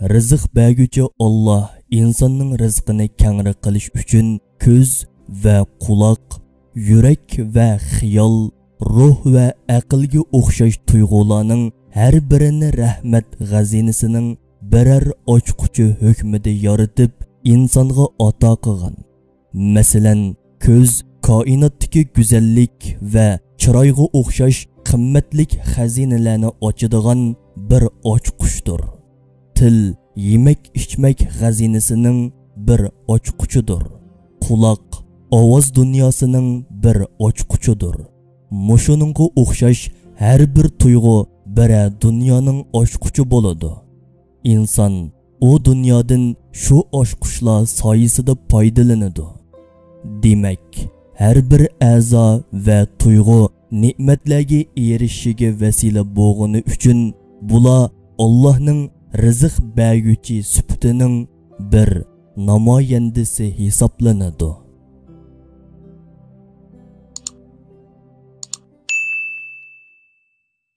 Rizq berguvchi Alloh insonning rizqini kengri qilish uchun ko'z va quloq, yurak va xiyol, ruh va aqlga o'xshash tuyg'ularning har birini rahmat g'azinasining birer ochquchi hukmida yaratib insonga ato qilgan. Masalan, ko'z koinotdagi go'zallik va chiroyga o'xshash qimmatlik xazinalarni ochadigan bir ochquchdir. Til yemek-ichmek g'azinasining bir ochquchidir. Quloq ovoz dunyosining bir ochquchidir. Mushuningga o'xshash har bir tuyg'u bir dunyoning ochquchi bo'ladi. İnsan o dunyodan shu ochquchlar soyasida foydalanadi. Demak, har bir a'zo va tuyg'u ne'matlarga erishishiga vasila bo'lgani uchun bular Allohning rizq berguvchi sifatining bir namoyandasi hisoblanadi.